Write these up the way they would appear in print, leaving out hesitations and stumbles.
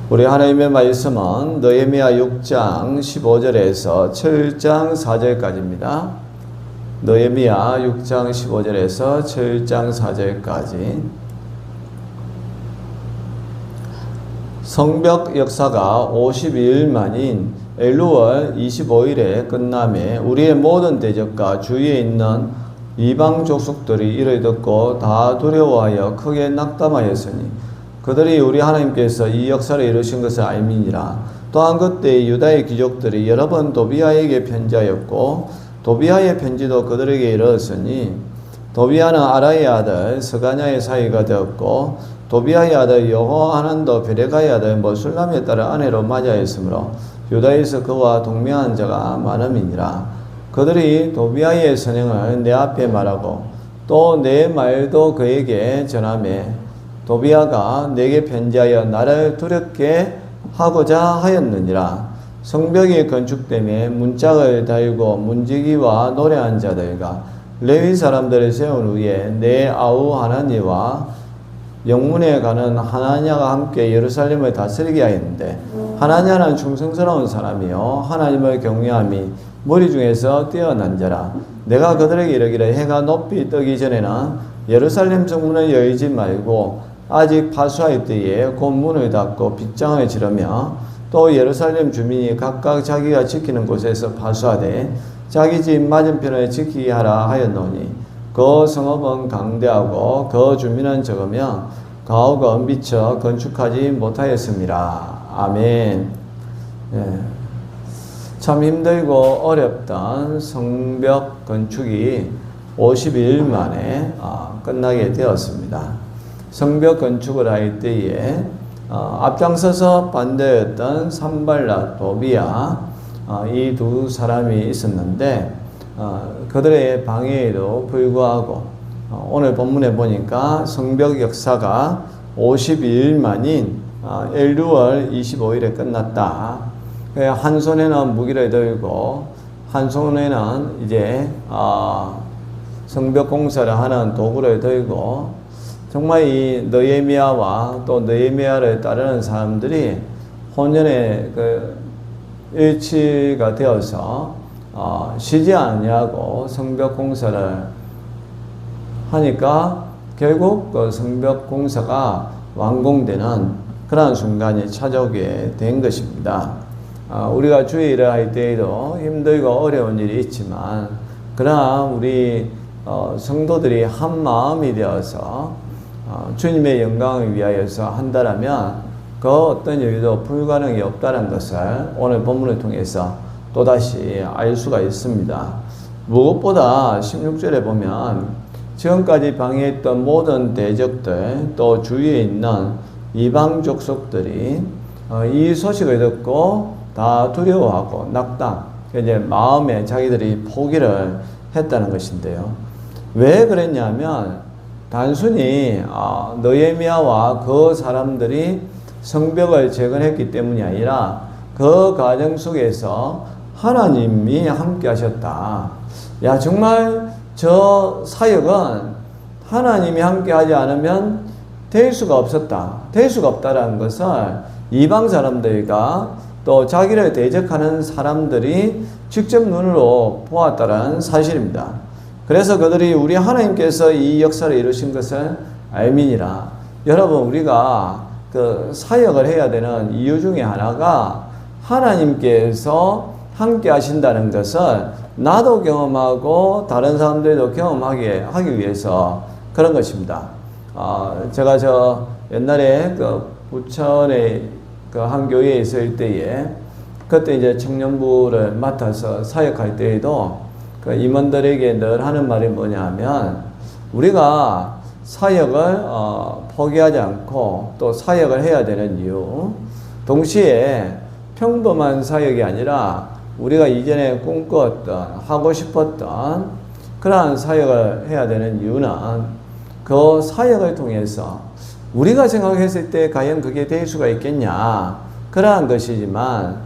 우리 하나님의 말씀은 느헤미야 6장 15절에서 7장 4절까지입니다. 느헤미야 6장 15절에서 7장 4절까지. 성벽 역사가 52일 만인 엘루월 25일에 끝남에 우리의 모든 대적과 주위에 있는 이방 족속들이 이를 듣고 다 두려워하여 크게 낙담하였으니 그들이 우리 하나님께서 이 역사를 이루신 것을 알미니라. 또한 그때 유다의 귀족들이 여러 번 도비아에게 편지하였고 도비아의 편지도 그들에게 이르렀으니 도비아는 아라의 아들 스가냐의 사이가 되었고 도비아의 아들 여호하난도 베레가의 아들 머술람에 따라 아내로 맞이하였으므로 유다에서 그와 동명한 자가 많음이니라. 그들이 도비아의 선행을 내 앞에 말하고 또 내 말도 그에게 전하매 도비아가 내게 편지하여 나를 두렵게 하고자 하였느니라. 성벽이 건축됨에 문짝을 달고 문지기와 노래한 자들과 레위 사람들을 세운 후에 내 아우 하나니와 영문에 가는 하나냐가 함께 예루살렘을 다스리게 하였는데 하나냐는 충성스러운 사람이요 하나님을 경외함이 무리 중에서 뛰어난 자라. 내가 그들에게 이르기를 해가 높이 뜨기 전에는 예루살렘 정문을 열지 말고 아직 파수할 때에 곧 문을 닫고 빗장을 지르며 또 예루살렘 주민이 각각 자기가 지키는 곳에서 파수하되 자기 집 맞은편을 지키게 하라 하였노니 그 성읍은 강대하고 그 주민은 적으며 가옥은 미처 건축하지 못하였습니다. 아멘. 참 힘들고 어렵던 성벽 건축이 52일 만에 끝나게 되었습니다. 성벽 건축을 할 때에 앞장서서 반대했던 산발랏, 도비아 이 두 사람이 있었는데 그들의 방해에도 불구하고 오늘 본문에 보니까 성벽 역사가 52일 만인 엘루월 25일에 끝났다. 한 손에는 무기를 들고 한 손에는 이제 성벽 공사를 하는 도구를 들고 정말 이 느헤미야와 또 느헤미야를 따르는 사람들이 혼연의 일치가 되어서 쉬지 않냐고 성벽 공사를 하니까 결국 그 성벽 공사가 완공되는 그러한 순간이 찾아오게 된 것입니다. 우리가 주의 일을 할 때에도 힘들고 어려운 일이 있지만 그러나 우리 성도들이 한 마음이 되어서 주님의 영광을 위하여서 한다라면 그 어떤 일도 불가능이 없다는 것을 오늘 본문을 통해서 또다시 알 수가 있습니다. 무엇보다 16절에 보면 지금까지 방해했던 모든 대적들 또 주위에 있는 이방 족속들이 이 소식을 듣고 다 두려워하고 낙담, 이제 마음에 자기들이 포기를 했다는 것인데요. 왜 그랬냐면 단순히 느헤미야와 그 사람들이 성벽을 재건했기 때문이 아니라 그 과정 속에서 하나님이 함께 하셨다. 야, 정말 저 사역은 하나님이 함께 하지 않으면 될 수가 없었다. 될 수가 없다라는 것을 이방 사람들과 또 자기를 대적하는 사람들이 직접 눈으로 보았다라는 사실입니다. 그래서 그들이 우리 하나님께서 이 역사를 이루신 것을 알미니라. 여러분, 우리가 그 사역을 해야 되는 이유 중에 하나가 하나님께서 함께 하신다는 것을 나도 경험하고 다른 사람들도 경험하게 하기 위해서 그런 것입니다. 제가 옛날에 그 부천에 그 한 교회에 있을 때에 그때 이제 청년부를 맡아서 사역할 때에도 그 임원들에게 늘 하는 말이 뭐냐면 우리가 사역을 포기하지 않고 또 사역을 해야 되는 이유, 동시에 평범한 사역이 아니라 우리가 이전에 꿈꿨던 하고 싶었던 그러한 사역을 해야 되는 이유는 그 사역을 통해서 우리가 생각했을 때 과연 그게 될 수가 있겠냐 그러한 것이지만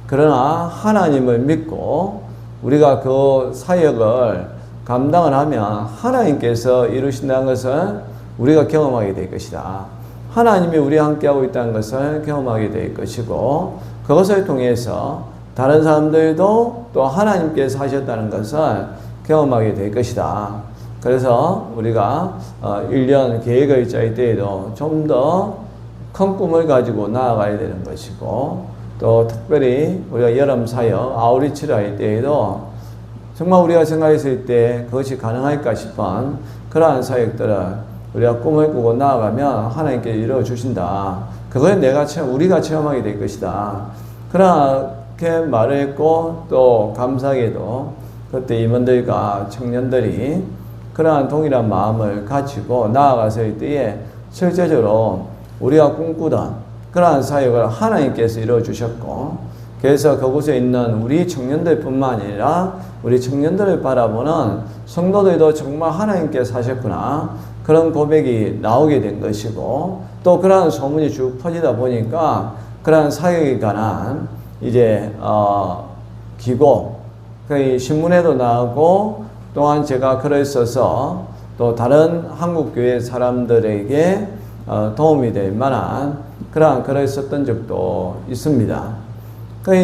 그러나 하나님을 믿고 우리가 그 사역을 감당을 하면 하나님께서 이루신다는 것을 우리가 경험하게 될 것이다. 하나님이 우리와 함께하고 있다는 것을 경험하게 될 것이고, 그것을 통해서 다른 사람들도 또 하나님께서 하셨다는 것을 경험하게 될 것이다. 그래서 우리가 1년 계획을 짤 때에도 좀 더 큰 꿈을 가지고 나아가야 되는 것이고, 또 특별히 우리가 여름 사역 아우리치를 할 때에도 정말 우리가 생각했을 때 그것이 가능할까 싶은 그러한 사역들을 우리가 꿈을 꾸고 나아가면 하나님께 이루어 주신다. 그걸 우리가 체험하게 될 것이다. 그렇게 말을 했고, 또 감사하게도 그때 임원들과 청년들이 그러한 동일한 마음을 가지고 나아갔을 때에 실제적으로 우리가 꿈꾸던 그러한 사역을 하나님께서 이루어 주셨고, 그래서 그곳에 있는 우리 청년들뿐만 아니라 우리 청년들을 바라보는 성도들도 정말 하나님께서 하셨구나, 그런 고백이 나오게 된 것이고, 또 그러한 소문이 쭉 퍼지다 보니까 그러한 사역에 관한 이제 기고, 그 신문에도 나오고, 또한 제가 글을 써서 또 다른 한국교회 사람들에게 도움이 될 만한 그러한 글을 썼던 적도 있습니다.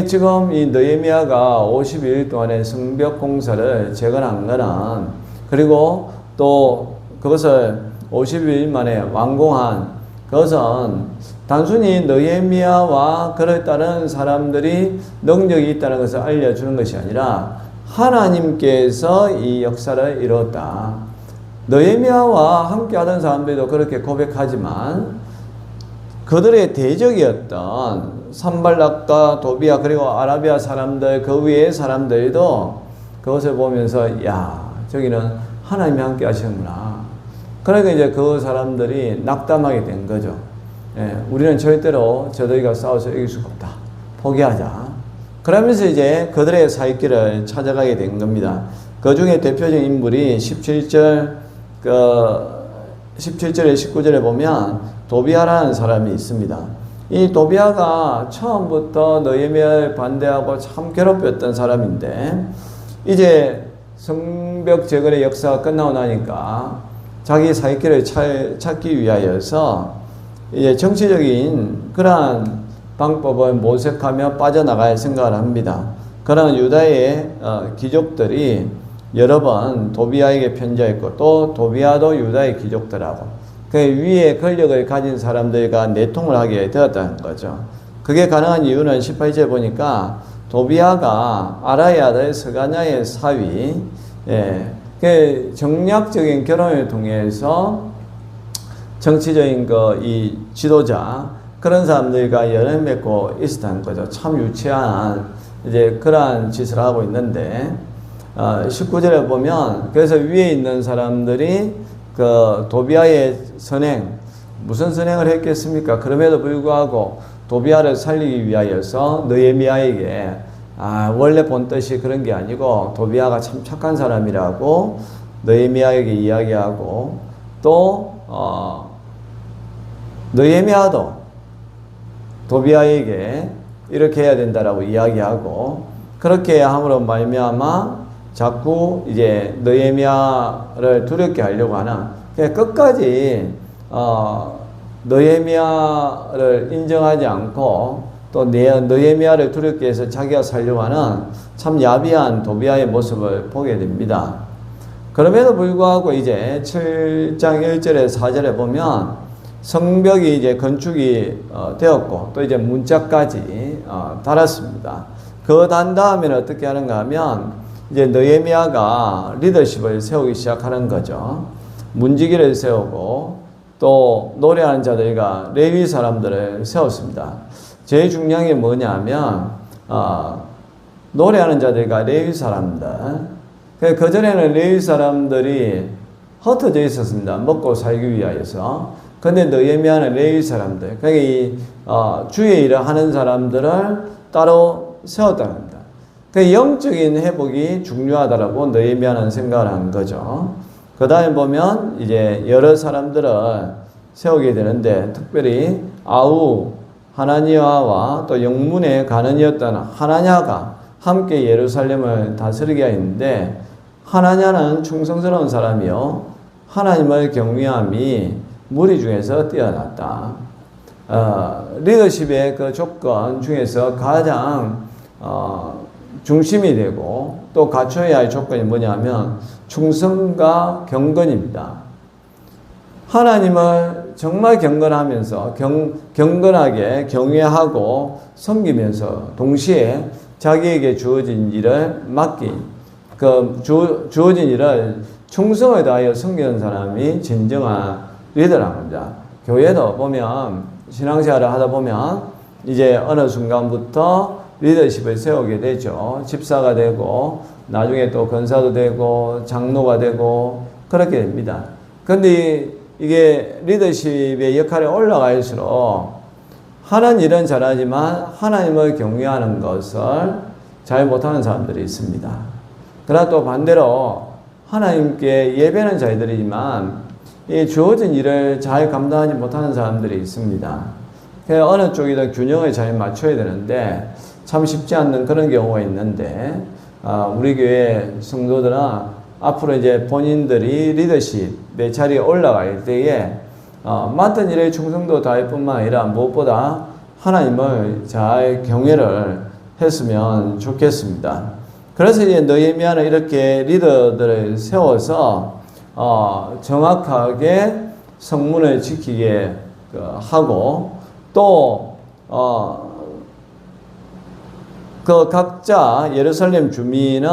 지금 이 느헤미야가 52일 동안의 성벽 공사를 재건한 것은, 그리고 또 그것을 52일 만에 완공한 것은 단순히 느헤미야와 그를 따른 사람들이 능력이 있다는 것을 알려주는 것이 아니라 하나님께서 이 역사를 이루었다. 느헤미야와 함께 하던 사람들도 그렇게 고백하지만 그들의 대적이었던 산발락과 도비아 그리고 아라비아 사람들, 그 위의 사람들도 그것을 보면서 야, 저기는 하나님이 함께 하시는구나. 그러니까 이제 그 사람들이 낙담하게 된 거죠. 우리는 절대로 저들과 싸워서 이길 수가 없다. 포기하자. 그러면서 이제 그들의 살 길을 찾아가게 된 겁니다. 그 중에 대표적인 인물이 17절에 19절에 보면 도비아라는 사람이 있습니다. 이 도비아가 처음부터 느헤미야를 반대하고 참 괴롭혔던 사람인데, 이제 성벽 재건의 역사가 끝나고 나니까 자기 살 길을 찾기 위하여서 이제 정치적인 그러한 방법을 모색하며 빠져나갈 생각을 합니다. 그런 유다의 귀족들이 여러 번 도비아에게 편지했고, 또 도비아도 유다의 귀족들하고 그 위에 권력을 가진 사람들과 내통을 하게 되었다는 거죠. 그게 가능한 이유는 18절 보니까 도비아가 아라의 아들 스가냐의 사위, 그 정략적인 결혼을 통해서 정치적인 이 지도자, 그런 사람들과 연을 맺고 있었다는 거죠. 참 유치한 이제 그러한 짓을 하고 있는데, 19절에 보면 그래서 위에 있는 사람들이 그 도비아의 선행, 무슨 선행을 했겠습니까? 그럼에도 불구하고 도비아를 살리기 위하여서 느헤미야에게 원래 본 뜻이 그런 게 아니고 도비아가 참 착한 사람이라고 느헤미야에게 이야기하고, 또 느헤미야도 도비아에게 이렇게 해야 된다라고 이야기하고, 그렇게 함으로 말미암아 자꾸 이제 느헤미야를 두렵게 하려고 하는, 끝까지 느헤미야를 인정하지 않고 또 느헤미야를 두렵게 해서 자기가 살려고 하는 참 야비한 도비아의 모습을 보게 됩니다. 그럼에도 불구하고 이제 7장 1절에 4절에 보면 성벽이 이제 건축이 되었고, 또 이제 문짝까지 달았습니다. 그 단 다음에는 어떻게 하는가 하면 이제 느헤미야가 리더십을 세우기 시작하는 거죠. 문지기를 세우고, 또 노래하는 자들과 레위 사람들을 세웠습니다. 제일 중요한 게 뭐냐면 노래하는 자들과 레위 사람들. 그전에는 레위 사람들이 흩어져 있었습니다. 먹고 살기 위하여서. 근데 느헤미야는 레위 사람들, 그러니까 주의 일을 하는 사람들을 따로 세웠다는 겁니다. 그 영적인 회복이 중요하다라고 느헤미야는 생각을 한 거죠. 그 다음에 보면 이제 여러 사람들을 세우게 되는데, 특별히 아우 하나니아와 또 영문의 간원이었던 하나냐가 함께 예루살렘을 다스리게 했는데, 하나냐는 충성스러운 사람이요, 하나님을 경외함이 무리 중에서 뛰어났다. 리더십의 그 조건 중에서 가장 중심이 되고 또 갖춰야 할 조건이 뭐냐면 충성과 경건입니다. 하나님을 정말 경건하면서 경건하게 경외하고 섬기면서 동시에 자기에게 주어진 일을 주어진 일을 충성을 다하여 섬기는 사람이 진정한 리더라는 겁니다. 교회도 보면 신앙생활을 하다 보면 이제 어느 순간부터 리더십을 세우게 되죠. 집사가 되고 나중에 또 권사도 되고 장로가 되고 그렇게 됩니다. 그런데 이게 리더십의 역할에 올라갈수록 하는 일은 잘하지만 하나님을 경외하는 것을 잘 못하는 사람들이 있습니다. 그러나 또 반대로 하나님께 예배는 잘 드리지만 이 주어진 일을 잘 감당하지 못하는 사람들이 있습니다. 그래서 어느 쪽이든 균형을 잘 맞춰야 되는데 참 쉽지 않는 그런 경우가 있는데 우리 교회 성도들은 앞으로 이제 본인들이 리더십의 자리에 올라갈 때에 맡은 일에 충성도 다할 뿐만 아니라 무엇보다 하나님을 잘 경외를 했으면 좋겠습니다. 그래서 이제 느헤미야는 이렇게 리더들을 세워서 정확하게 성문을 지키게 하고 또 그 각자 예루살렘 주민은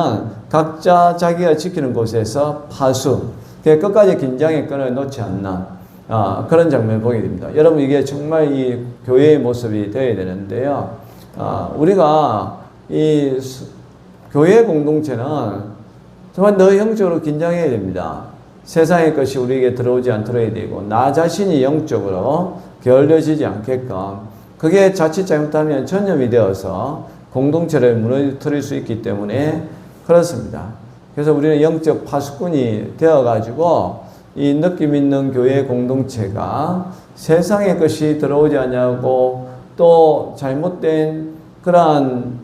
각자 자기가 지키는 곳에서 파수, 끝까지 긴장의 끈을 놓지 않는 그런 장면을 보게 됩니다. 여러분 이게 정말 이 교회의 모습이 되어야 되는데요. 우리가 이 교회 공동체는 정말 늘 영적으로 긴장해야 됩니다. 세상의 것이 우리에게 들어오지 않도록 되고 나 자신이 영적으로 게을러지지 않게끔 그게 자칫 잘못하면 전염이 되어서 공동체를 무너뜨릴 수 있기 때문에 그렇습니다. 그래서 우리는 영적 파수꾼이 되어가지고 이 느낌 있는 교회 공동체가 세상의 것이 들어오지 않냐고 또 잘못된 그러한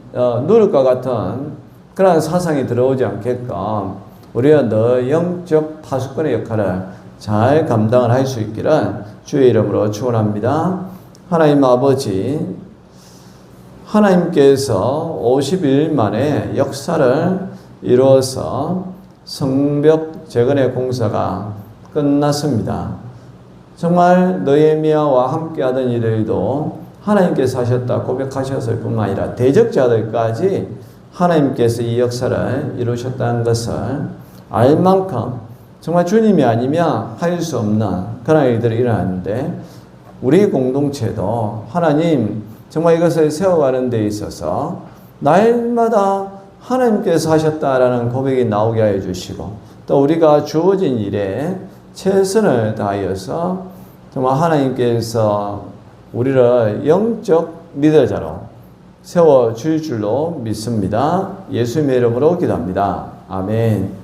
누룩과 같은 그러한 사상이 들어오지 않게끔 우리가 늘 영적 파수꾼의 역할을 잘 감당을 할 수 있기를 주의 이름으로 축원합니다. 하나님 아버지, 하나님께서 50일 만에 역사를 이루어서 성벽 재건의 공사가 끝났습니다. 정말 느헤미야와 함께하던 이들도 하나님께서 하셨다 고백하셨을 뿐만 아니라 대적자들까지 하나님께서 이 역사를 이루셨다는 것을 알 만큼 정말 주님이 아니면 할 수 없는 그런 일들이 일어나는데 우리 공동체도 하나님 정말 이것을 세워가는 데 있어서 날마다 하나님께서 하셨다라는 고백이 나오게 하여 주시고 또 우리가 주어진 일에 최선을 다하여서 정말 하나님께서 우리를 영적 리더자로 세워줄 줄로 믿습니다. 예수님의 이름으로 기도합니다. 아멘.